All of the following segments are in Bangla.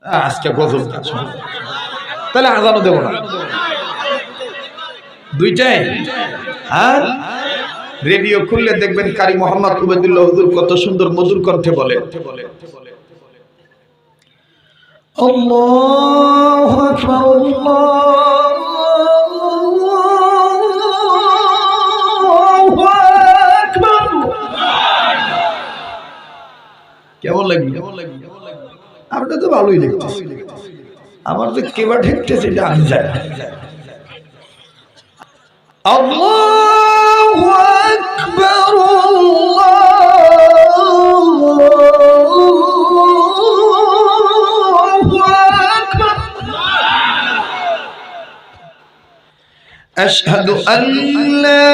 আজকে গজব তাহলে আজানও দেবো না দুইটাই। হ্যাঁ, রেডিও খুললে দেখবেন কারি মোহাম্মদ উবাইদুল্লাহ হুজুর কত সুন্দর মধুর কণ্ঠে বলে, আল্লাহু আকবার আল্লাহু আকবার। কেমন লাগবে? আপনার তো ভালোই লাগতেছে, আমার তো কেবা ঠেকতেছে এটা আমি জানি। আল্লাহু আকবার আল্লাহু আকবার। আশহাদু আন লা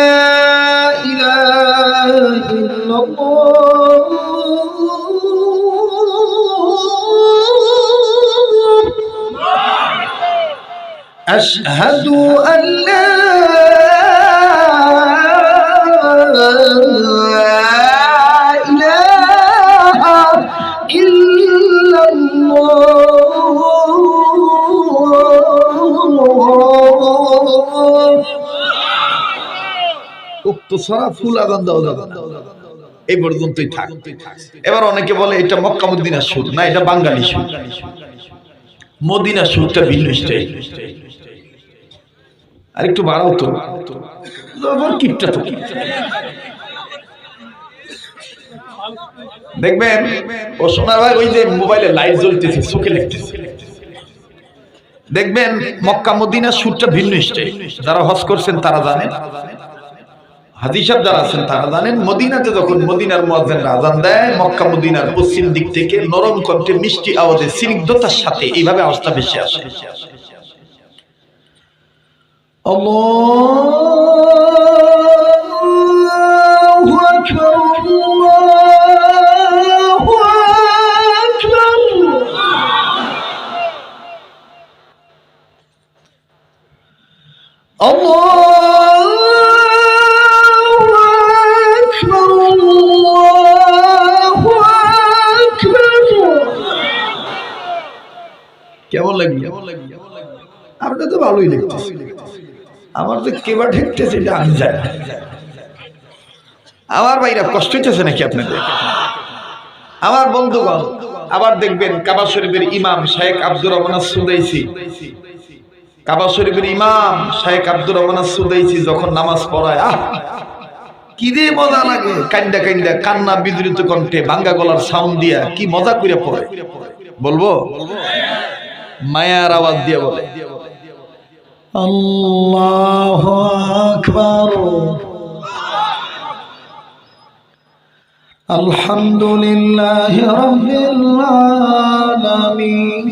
ইলাহা ইল্লাল্লাহ আশহাদু আন লা ইলাহা ইল্লাল্লাহ। উক্ত সারা ফুল আযান দাও এই পর্যন্তই থাক। এবার অনেকে বলে এটা মক্কা মদিনার সুর, না এটা বাঙালি সুর। মদিনার সুরটা ভিন্ন স্টাইল। আর একটু বাড়াও তো, কিপটা তো দেখবেন। ও সোনার ভাই, ওই যে মোবাইলে লাইট জ্বলতেছে, চোখে লাগতেছে, দেখবেন মক্কা মদিনার সুরটা ভিন্ন স্টাইল। যারা হজ করছেন তারা জানেন, হাজী সাহেব যারা আছেন তারা জানেন। মদিনাতে যখন মদিনার মুয়াজ্জিনরা আযান দেয়, মক্কা মদিনার পশ্চিম দিক থেকে নরম কণ্ঠে মিষ্টি আওয়াজে স্নিগ্ধতার সাথে এইভাবে আওয়াজটা বেশি আসে। আল্লাহু আকবার আল্লাহু আকবার। কেমন লাগবে? আপনার তো ভালোই লাগতেছে, আমার তো কেবা ঠেকতেছে এটা আমি জানি। আমার ভাইরা কষ্ট হইতেছে নাকি আপনাদের? আমার বন্ধুগণ, আবার দেখবেন কাবা শরীফের ইমাম শেখ আব্দুর রহমান আস-সুদাইসি, কাবা শরীফের ইমাম শেখ আব্দুর রহমান আস-সুদাইসি যখন নামাজ পড়ায়, কি রে মজা লাগে। কান্দা কান্দা, কান্না বিদ্রুত কণ্ঠে, ভাঙ্গা গলার সাউন্ড দিয়া কি মজা করে পড়ে। বলবো মায়ার আওয়াজ দিয়ে বলে, আল্লাহু আকবার আলহামদুলিল্লাহি রাব্বিল আলামিন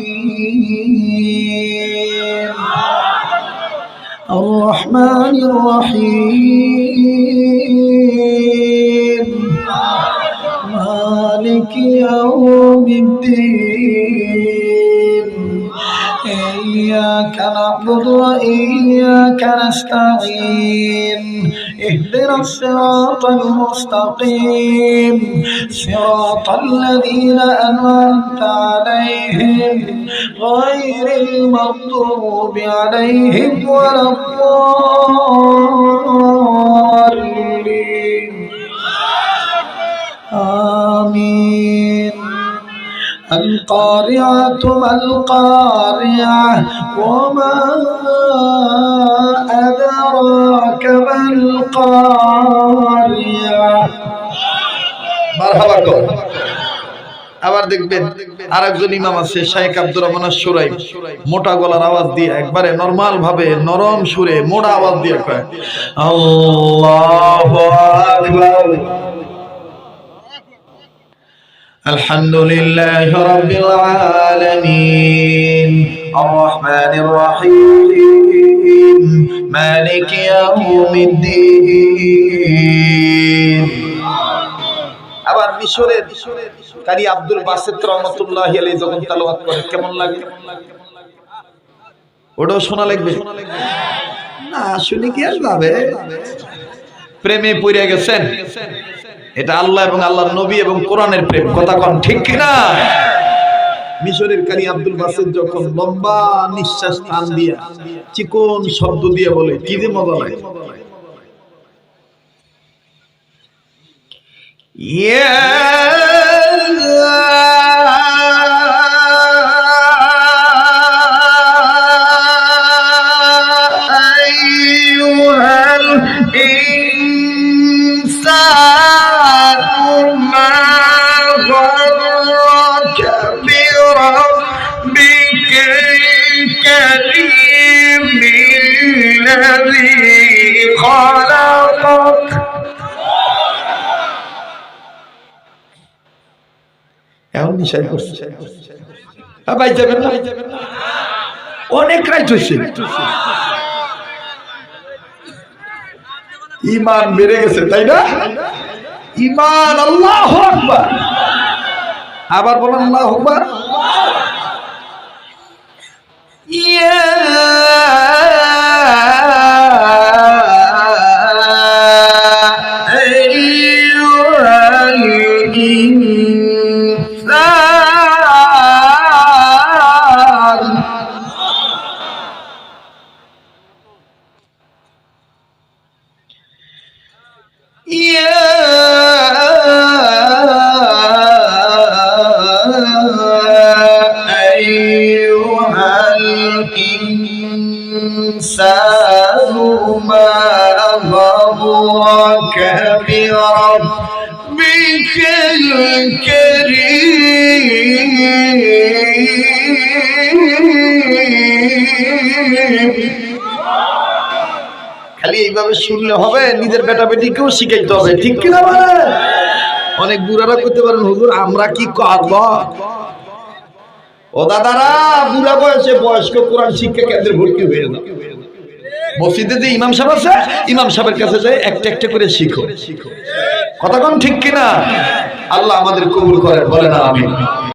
আর রহমানির রহিম মালিকি ইয়াউমিদ্দিন إياك نعبد وإياك نستعين اهدنا الصراط المستقيم صراط الذين أنعمت عليهم غير المغضوب عليهم ولا الضالين آمين القارعة ما القارعة وما أدراك ما القارعة মারহাবা কর। আবার দেখবেন আরেকজন ইমাম আছে শেখ আব্দুর রহমান আস-সুরাইম, মোটা গলার আওয়াজ দিয়ে একবারে নরমাল ভাবে নরম সুরে মোটা আওয়াজ দিয়ে কয় আল্লাহু আকবার আলহামদুলিল্লাহি রাব্বিল আলামিন আর রহমানির রহিম মালিকি ইয়াউমিদ্দিন। আবার মিশরের কারি আব্দুল বাসিত রহমাতুল্লাহি আলাইহি যখন তেলাওয়াত করে কেমন লাগে? ওটাও শোনা লাগবে না? শুনে কি আর যাবে? প্রেমে পড়ে গেছেন। এটা আল্লাহ এবং আল্লাহর নবী এবং কোরআনের প্রেম, কথা কোন ঠিক কিনা? মিশরের কারি আব্দুল বাসেত যখন লম্বা নিঃশ্বাস টান দিয়া চিকন শব্দ দিয়ে বলে কি যে মজা লাগে এখন নিশাই করছে ভাই যাবেন না অনেক রাইট হয়েছে ঈমান বেড়ে গেছে তাই না ঈমান আল্লাহু আকবার আবার বলেন আল্লাহু আকবার الإنسان ما غرك بربك الكريم খালি এইভাবে শুনলে হবে নিজের বেটা বেটিকেও শিখাইতে হবে ঠিক কিনা বলে অনেক বুড়ারা করতে পারেন হুজুর আমরা কি করব ও দাদারা বুড়া বয়সে বয়স্ক কোরআন শিক্ষা কেন্দ্রে ভর্তি হয়ে যাও মসজিদে যে ইমাম সাহেব আছে ইমাম সাহেবের কাছে যায় একটা একটা করে শিখো কথা কোন ঠিক কিনা আল্লাহ আমাদের কবুল করেন বলেন আমিন